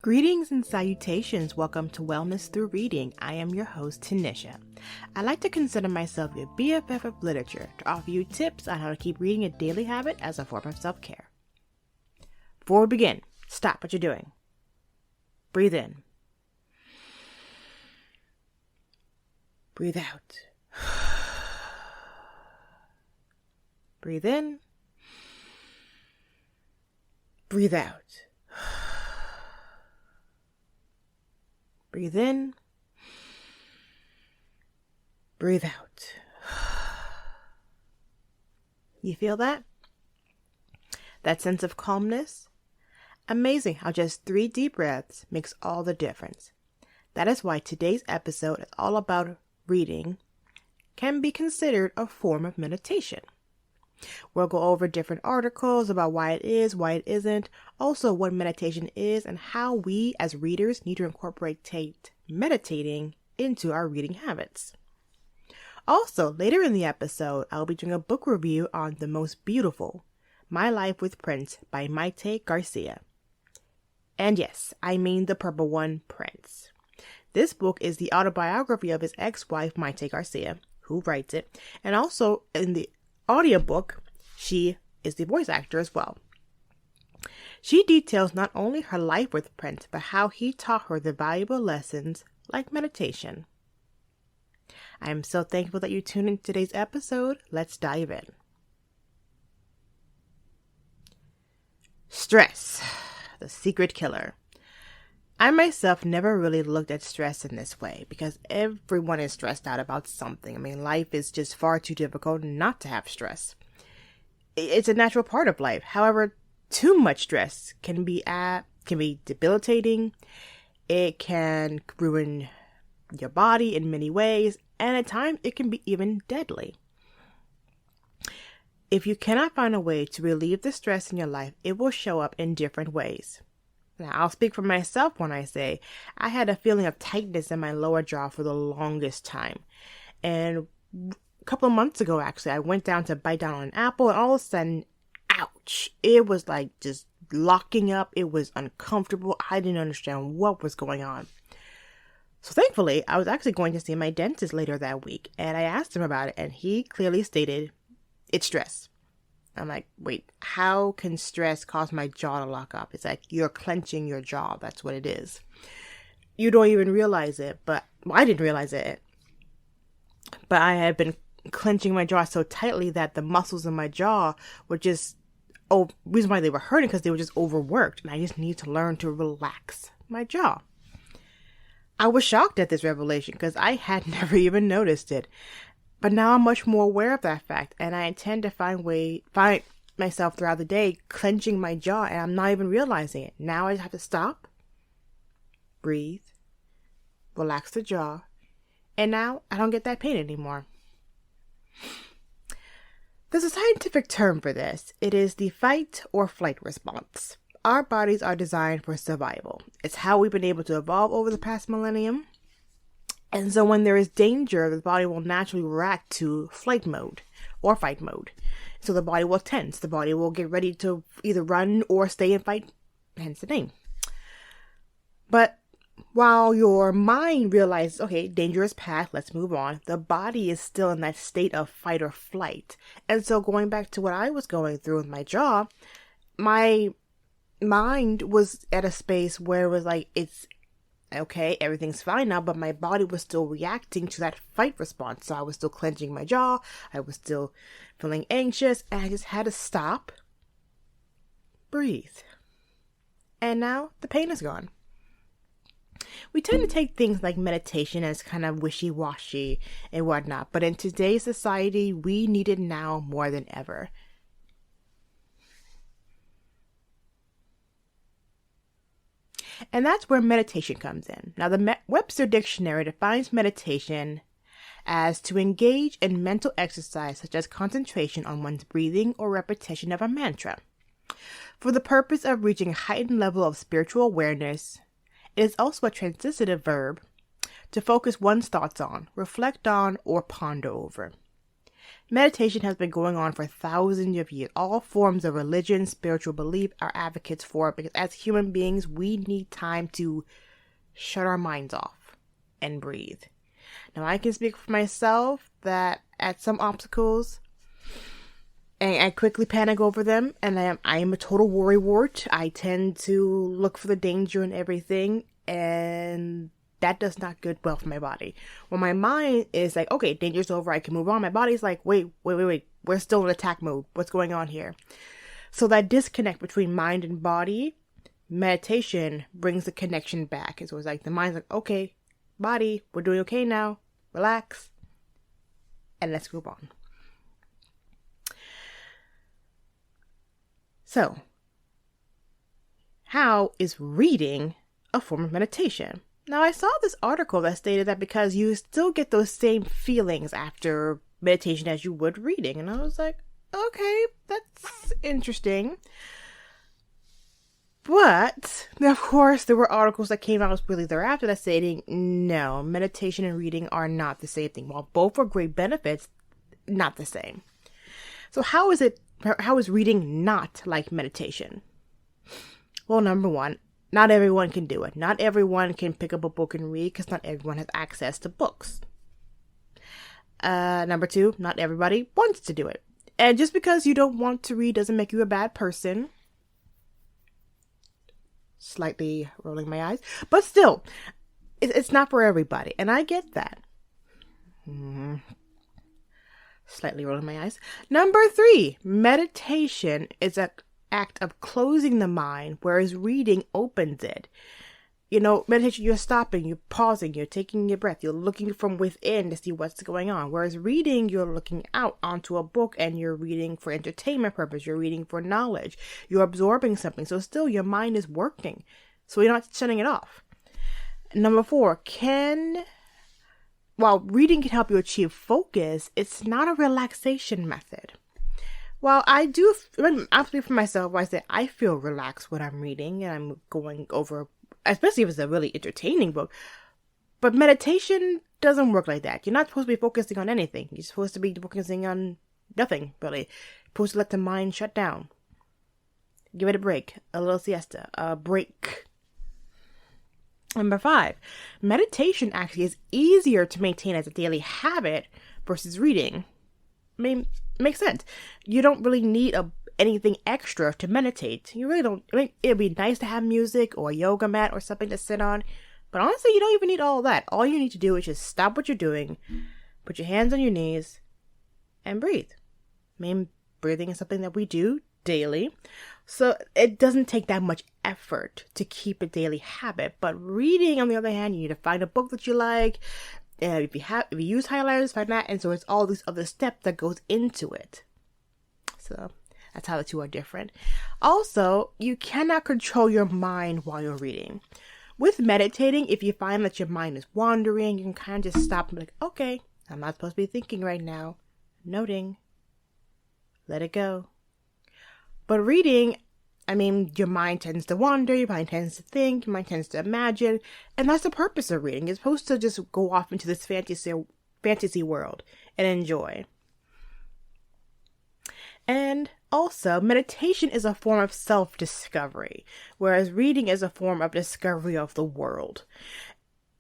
Greetings and salutations. Welcome to Wellness Through Reading. I am your host, Tanisha. I like to consider myself your BFF of literature to offer you tips on how to keep reading a daily habit as a form of self-care. Before we begin, stop what you're doing. Breathe in. Breathe out. Breathe in. Breathe out. Breathe in. Breathe out. You feel that? That sense of calmness? Amazing how just 3 deep breaths makes all the difference. That is why today's episode is all about reading can be considered a form of meditation. We'll go over different articles about why it is, why it isn't, also what meditation is, and how we as readers need to incorporate meditating into our reading habits. Also, later in the episode, I'll be doing a book review on The Most Beautiful, My Life with Prince by Mayte Garcia. And yes, I mean the purple one, Prince. This book is the autobiography of his ex-wife, Mayte Garcia, who writes it, and also in the audiobook, she is the voice actor as well. She details not only her life with Prince, but how he taught her the valuable lessons like meditation. I am so thankful that you tuned in to today's episode. Let's dive in. Stress, the secret killer. I myself never really looked at stress in this way because everyone is stressed out about something. I mean, life is just far too difficult not to have stress. It's a natural part of life. However, too much stress can be debilitating. It can ruin your body in many ways, and at times it can be even deadly. If you cannot find a way to relieve the stress in your life, it will show up in different ways. Now, I'll speak for myself when I say I had a feeling of tightness in my lower jaw for the longest time. And a couple of months ago, actually, I went down to bite down on an apple, and all of a sudden, ouch! It was like just locking up. It was uncomfortable. I didn't understand what was going on. So thankfully, I was actually going to see my dentist later that week, and I asked him about it, and he clearly stated, it's stress. I'm like, wait, how can stress cause my jaw to lock up? It's like you're clenching your jaw. That's what it is. You don't even realize it, but I didn't realize it. But I had been clenching my jaw so tightly that the muscles in my jaw were just, reason why they were hurting because they were just overworked. And I just need to learn to relax my jaw. I was shocked at this revelation because I had never even noticed it. But now I'm much more aware of that fact, and I intend to find myself throughout the day clenching my jaw, and I'm not even realizing it. Now I just have to stop, breathe, relax the jaw, and now I don't get that pain anymore. There's a scientific term for this. It is the fight or flight response. Our bodies are designed for survival. It's how we've been able to evolve over the past millennium. And so when there is danger, the body will naturally react to flight mode or fight mode. So the body will tense. The body will get ready to either run or stay and fight, hence the name. But while your mind realizes, okay, danger is past, let's move on, the body is still in that state of fight or flight. And so going back to what I was going through with my jaw, my mind was at a space where it was like, it's okay, everything's fine now, but my body was still reacting to that fight response. So I was still clenching my jaw. I was still feeling anxious, and I just had to stop, breathe. And now the pain is gone. We tend to take things like meditation as kind of wishy-washy and whatnot, but in today's society, we need it now more than ever. And that's where meditation comes in. Now, the Webster Dictionary defines meditation as to engage in mental exercise such as concentration on one's breathing or repetition of a mantra. For the purpose of reaching a heightened level of spiritual awareness, it is also a transitive verb to focus one's thoughts on, reflect on, or ponder over. Meditation has been going on for thousands of years. All forms of religion, spiritual belief are advocates for it because as human beings, we need time to shut our minds off and breathe. Now, I can speak for myself that at some obstacles, and I quickly panic over them, and I am a total worrywart. I tend to look for the danger in everything, and that does not good well for my body. When my mind is like, okay, danger's over, I can move on, my body's like, wait, we're still in attack mode. What's going on here? So that disconnect between mind and body, meditation brings the connection back. It's always like the mind's like, okay, body, we're doing okay now. Relax. And let's move on. So, how is reading a form of meditation? Now, I saw this article that stated that because you still get those same feelings after meditation as you would reading. And I was like, okay, that's interesting. But, of course, there were articles that came out really thereafter that stating, no, meditation and reading are not the same thing. While both are great benefits, not the same. So how is reading not like meditation? Well, number one, not everyone can do it. Not everyone can pick up a book and read because not everyone has access to books. Number two, not everybody wants to do it. And just because you don't want to read doesn't make you a bad person. Slightly rolling my eyes. But still, it's not for everybody. And I get that. Slightly rolling my eyes. Number three, meditation is an act of closing the mind, whereas reading opens it. You know, meditation, you're stopping, you're pausing, you're taking your breath, you're looking from within to see what's going on. Whereas reading, you're looking out onto a book and you're reading for entertainment purpose, you're reading for knowledge, you're absorbing something. So still your mind is working. So you're not shutting it off. Number four, while reading can help you achieve focus, it's not a relaxation method. While I'll speak for myself, I say I feel relaxed when I'm reading and I'm going over, especially if it's a really entertaining book. But meditation doesn't work like that. You're not supposed to be focusing on anything. You're supposed to be focusing on nothing, really. You're supposed to let the mind shut down. Give it a break. A little siesta. A break. Number five, meditation actually is easier to maintain as a daily habit versus reading. I mean, makes sense. You don't really need anything extra to meditate. You really don't. I mean, it'd be nice to have music or a yoga mat or something to sit on. But honestly, you don't even need all that. All you need to do is just stop what you're doing, put your hands on your knees, and breathe. I mean, breathing is something that we do daily. So it doesn't take that much effort to keep a daily habit. But reading, on the other hand, you need to find a book that you like. If you use highlighters, find that. And so it's all these other steps that goes into it. So that's how the two are different. Also, you cannot control your mind while you're reading. With meditating, if you find that your mind is wandering, you can kind of just stop and be like, okay, I'm not supposed to be thinking right now. Noting. Let it go. But reading, I mean, your mind tends to wander, your mind tends to think, your mind tends to imagine, and that's the purpose of reading. You're supposed to just go off into this fantasy world and enjoy. And also, meditation is a form of self-discovery, whereas reading is a form of discovery of the world.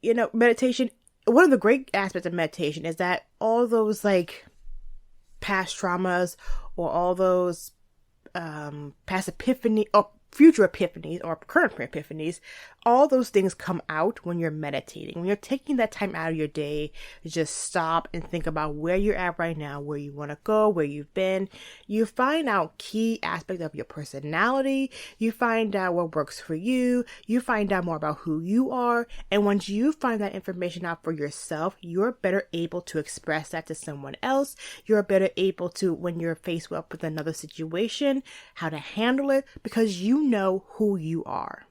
You know, meditation, one of the great aspects of meditation is that all those, like, past traumas or all those past epiphany or future epiphanies or current epiphanies, all those things come out when you're meditating. When you're taking that time out of your day to just stop and think about where you're at right now, where you want to go, where you've been. You find out key aspects of your personality. You find out what works for you. You find out more about who you are. And once you find that information out for yourself, you're better able to express that to someone else. You're better able to, when you're faced with another situation, how to handle it, because you know who you are.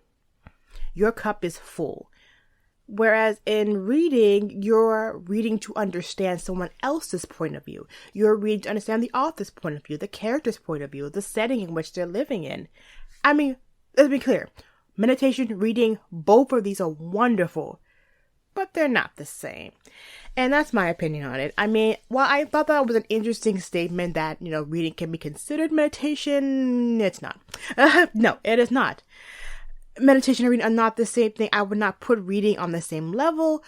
Your cup is full. Whereas in reading, you're reading to understand someone else's point of view. You're reading to understand the author's point of view, the character's point of view, the setting in which they're living in. I mean, let's be clear. Meditation, reading, both of these are wonderful. but they're not the same. And that's my opinion on it. I mean, while I thought that was an interesting statement that, reading can be considered meditation, it's not. No, it is not. Meditation and reading are not the same thing. I would not put reading on the same level,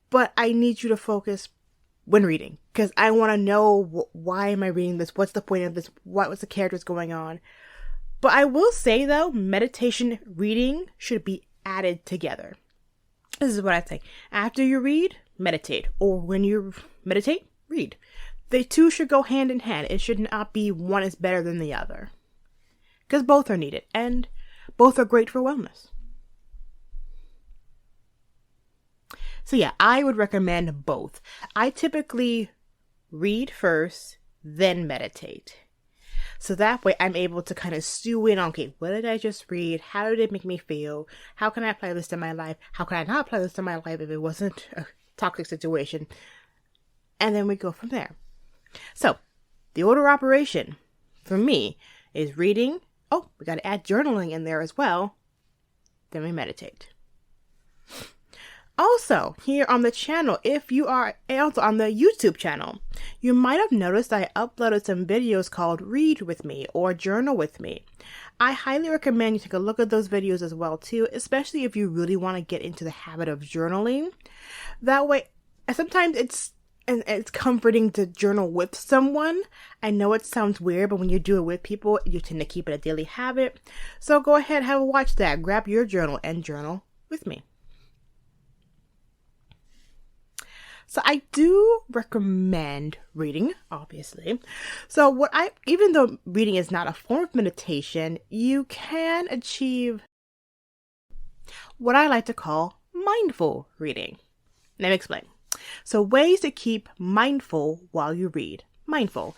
but I need you to focus when reading, because I want to know why am I reading this? What's the point of this? What was the characters going on? But I will say, though, meditation, reading should be added together. This is what I think. After you read, meditate. Or when you meditate, read. The two should go hand in hand. It should not be one is better than the other. Because both are needed. And both are great for wellness. So yeah, I would recommend both. I typically read first, then meditate. So that way I'm able to kind of stew in on, okay, what did I just read? How did it make me feel? How can I apply this to my life? How can I not apply this to my life if it wasn't a toxic situation? And then we go from there. So the order of operation for me is reading. Oh, we got to add journaling in there as well. Then we meditate. Also, here on the channel, if you are also on the YouTube channel, you might have noticed I uploaded some videos called Read With Me or Journal With Me. I highly recommend you take a look at those videos as well too, especially if you really want to get into the habit of journaling. That way, sometimes it's comforting to journal with someone. I know it sounds weird, but when you do it with people, you tend to keep it a daily habit. So go ahead, have a watch that. Grab your journal and journal with me. So I do recommend reading, obviously. So even though reading is not a form of meditation, you can achieve what I like to call mindful reading. Let me explain. So ways to keep mindful while you read. Mindful.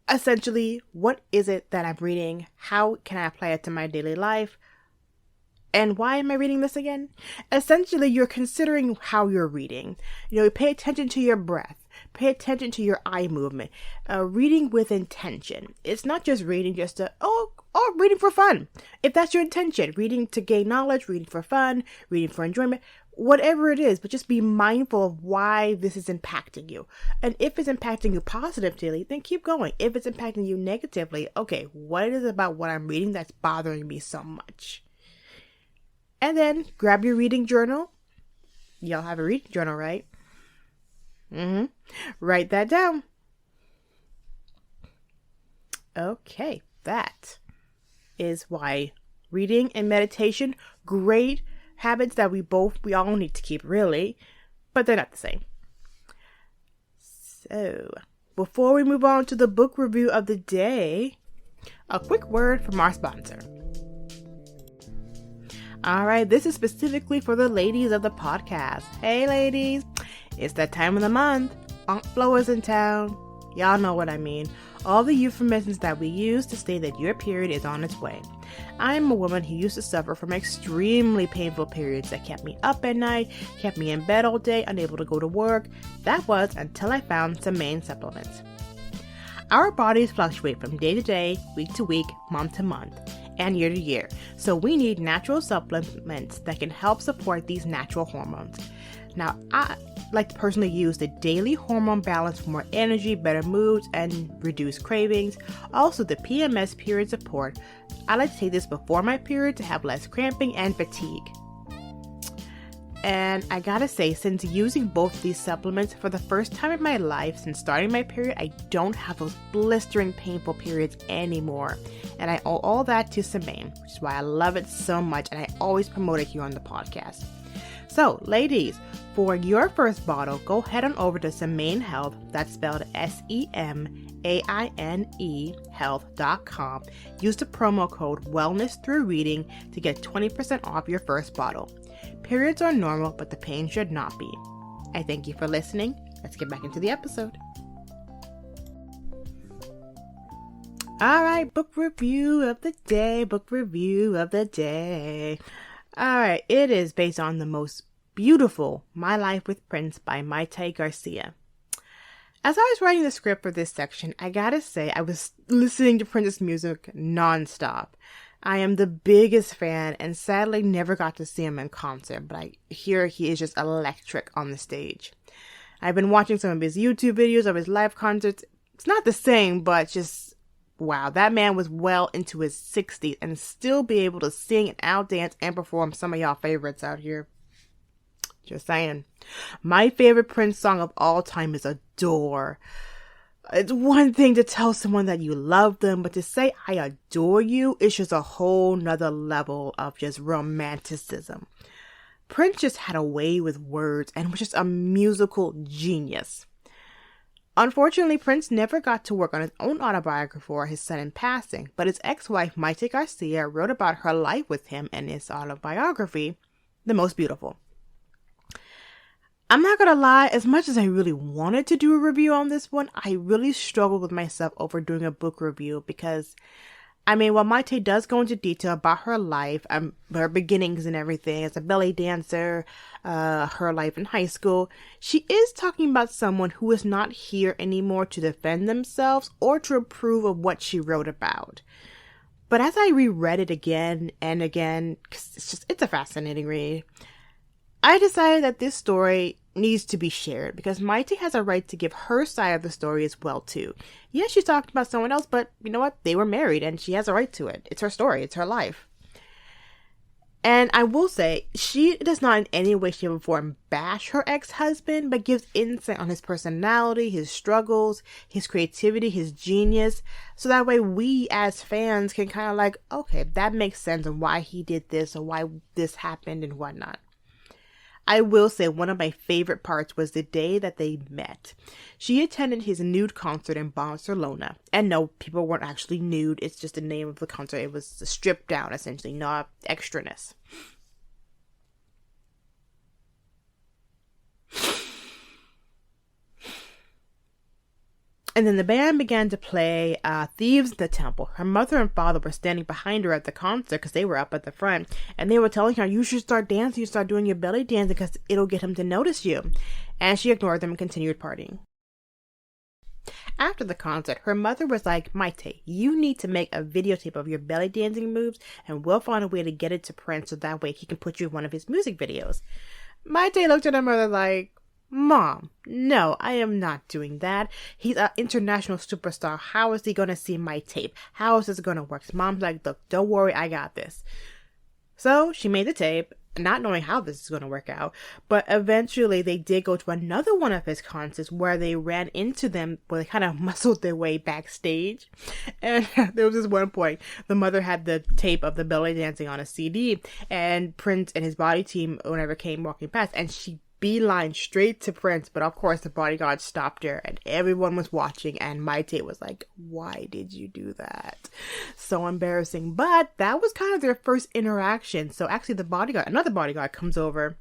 Essentially, what is it that I'm reading? How can I apply it to my daily life? And why am I reading this again? Essentially, you're considering how you're reading. Pay attention to your breath. Pay attention to your eye movement. Reading with intention. It's not just reading reading for fun. If that's your intention, reading to gain knowledge, reading for fun, reading for enjoyment, whatever it is, but just be mindful of why this is impacting you. And if it's impacting you positively, then keep going. If it's impacting you negatively, okay, what is it about what I'm reading that's bothering me so much? And then grab your reading journal. Y'all have a reading journal, right? Write that down. Okay, that is why reading and meditation, great habits that we all need to keep, really, but they're not the same. So, before we move on to the book review of the day, a quick word from our sponsor. All right, this is specifically for the ladies of the podcast. Hey, ladies, it's that time of the month. Aunt Flo is in town. Y'all know what I mean. All the euphemisms that we use to say that your period is on its way. I'm a woman who used to suffer from extremely painful periods that kept me up at night, kept me in bed all day, unable to go to work. That was until I found Semaine supplements. Our bodies fluctuate from day to day, week to week, month to month, and year to year. So we need natural supplements that can help support these natural hormones. Now, I like to personally use the Daily Hormone Balance for more energy, better moods, and reduced cravings. Also, the PMS period support. I like to take this before my period to have less cramping and fatigue. And I gotta say, since using both these supplements for the first time in my life since starting my period, I don't have those blistering, painful periods anymore. And I owe all that to Semaine, which is why I love it so much, and I always promote it here on the podcast. So, ladies, for your first bottle, go head on over to Semaine Health, that's spelled SEMAINE health.com. Use the promo code WellnessThroughReading to get 20% off your first bottle. Periods are normal, but the pain should not be. I thank you for listening. Let's get back into the episode. All right, book review of the day. All right, it is based on the most beautiful My Life with Prince by Mayte Garcia. As I was writing the script for this section, I gotta say I was listening to Prince's music nonstop. I am the biggest fan and sadly never got to see him in concert, but I hear he is just electric on the stage. I've been watching some of his YouTube videos of his live concerts. It's not the same, but just wow, that man was well into his 60s and still be able to sing and outdance and perform some of y'all favorites out here. Just saying. My favorite Prince song of all time is Adore. It's one thing to tell someone that you love them, but to say I adore you is just a whole nother level of just romanticism. Prince just had a way with words and was just a musical genius. Unfortunately, Prince never got to work on his own autobiography for his sudden passing, but his ex-wife Mayte Garcia wrote about her life with him in his autobiography, The Most Beautiful. I'm not gonna lie, as much as I really wanted to do a review on this one, I really struggled with myself over doing a book review because, while Mayte does go into detail about her life, her beginnings and everything as a belly dancer, her life in high school, she is talking about someone who is not here anymore to defend themselves or to approve of what she wrote about. But as I reread it again and again, 'cause it's a fascinating read, I decided that this story needs to be shared because Mayte has a right to give her side of the story as well too. Yes, she's talking about someone else, but you know what? They were married and she has a right to it. It's her story. It's her life. And I will say, she does not in any way, shape, or form bash her ex-husband, but gives insight on his personality, his struggles, his creativity, his genius. So that way we as fans can kind of like, okay, that makes sense on why he did this or why this happened and whatnot. I will say one of my favorite parts was the day that they met. She attended his nude concert in Barcelona. And no, people weren't actually nude. It's just the name of the concert. It was stripped down, essentially, not extraness. And then the band began to play Thieves in the Temple. Her mother and father were standing behind her at the concert because they were up at the front. And they were telling her, you should start dancing, you start doing your belly dancing because it'll get him to notice you. And she ignored them and continued partying. After the concert, her mother was like, Mayte, you need to make a videotape of your belly dancing moves and we'll find a way to get it to Prince so that way he can put you in one of his music videos. Mayte looked at her mother like, Mom, no, I am not doing that. He's an international superstar. How is he going to see my tape? How is this going to work? Mom's like, look, don't worry, I got this. So she made the tape, not knowing how this is going to work out. But eventually they did go to another one of his concerts where they ran into them, where they kind of muscled their way backstage. And there was this one point, the mother had the tape of the belly dancing on a CD, and Prince and his body team, whenever came walking past, and she beeline straight to Prince, but of course the bodyguard stopped her and everyone was watching and Mayte was like, why did you do that? So embarrassing. But that was kind of their first interaction. So actually another bodyguard comes over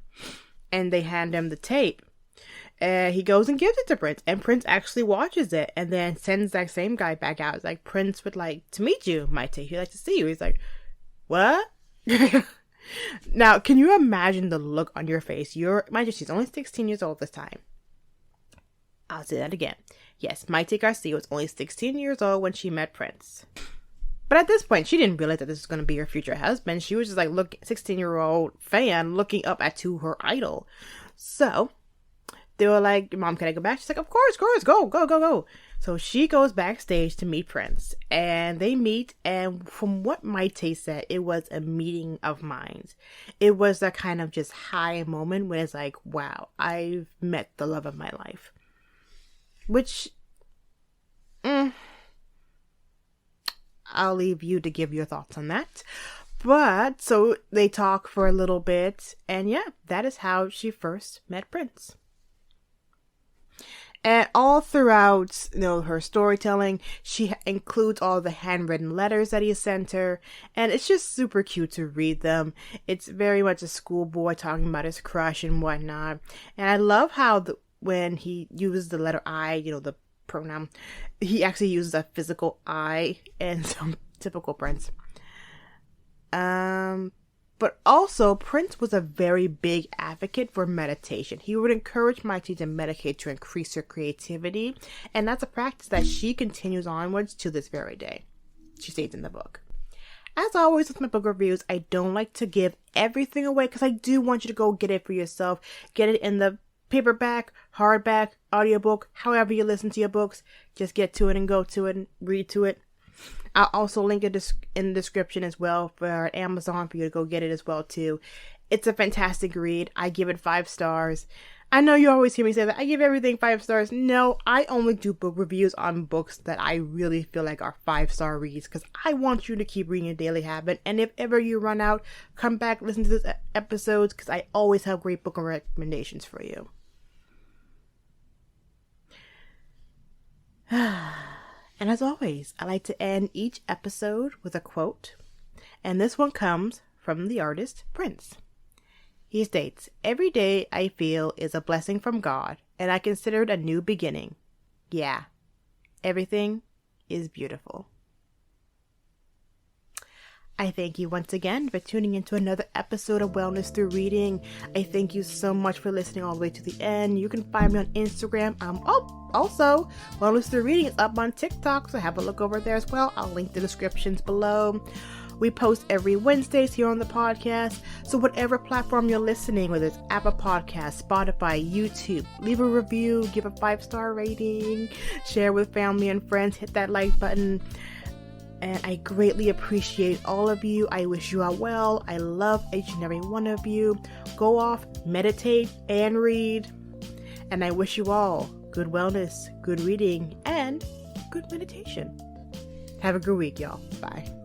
and they hand him the tape. And he goes and gives it to Prince, and Prince actually watches it and then sends that same guy back out. It's like, Prince would like to meet you, Mayte. He'd like to see you. He's like, what? Now, can you imagine the look on your face? Mind you, she's only 16 years old this time. I'll say that again. Yes, Mayte Garcia was only 16 years old when she met Prince. But at this point, she didn't realize that this was going to be her future husband. She was just like, 16-year-old fan looking up to her idol. So they were like, Mom, can I go back? She's like, of course, go. So she goes backstage to meet Prince, and they meet, and from what Mayte said, it was a meeting of minds. It was that kind of just high moment when it's like, wow, I've met the love of my life. Which, I'll leave you to give your thoughts on that. But, so they talk for a little bit, and yeah, that is how she first met Prince. And all throughout, her storytelling, she includes all the handwritten letters that he sent her. And it's just super cute to read them. It's very much a schoolboy talking about his crush and whatnot. And I love how when he uses the letter I, the pronoun, he actually uses a physical I in some typical Prince. But also, Prince was a very big advocate for meditation. He would encourage Mayte to meditate to increase her creativity. And that's a practice that she continues onwards to this very day. She states in the book. As always with my book reviews, I don't like to give everything away because I do want you to go get it for yourself. Get it in the paperback, hardback, audiobook, however you listen to your books. Just get to it and go to it and read to it. I'll also link it in the description as well for Amazon for you to go get it as well too. It's a fantastic read. I give it 5 stars. I know you always hear me say that I give everything 5 stars. No, I only do book reviews on books that I really feel like are 5-star reads because I want you to keep reading a daily habit. And if ever you run out, come back, listen to this episodes because I always have great book recommendations for you. And as always, I like to end each episode with a quote. And this one comes from the artist Prince. He states, "Every day I feel is a blessing from God, and I consider it a new beginning. Yeah, everything is beautiful." I thank you once again for tuning into another episode of Wellness Through Reading. I thank you so much for listening all the way to the end. You can find me on Instagram. Also, Wellness Through Reading is up on TikTok, so have a look over there as well. I'll link the descriptions below. We post every Wednesdays here on the podcast, so whatever platform you're listening, whether it's Apple Podcasts, Spotify, YouTube, leave a review, give a 5-star rating, share with family and friends, hit that like button, and I greatly appreciate all of you. I wish you all well. I love each and every one of you. Go off, meditate, and read, and I wish you all good wellness, good reading, and good meditation. Have a good week, y'all. Bye.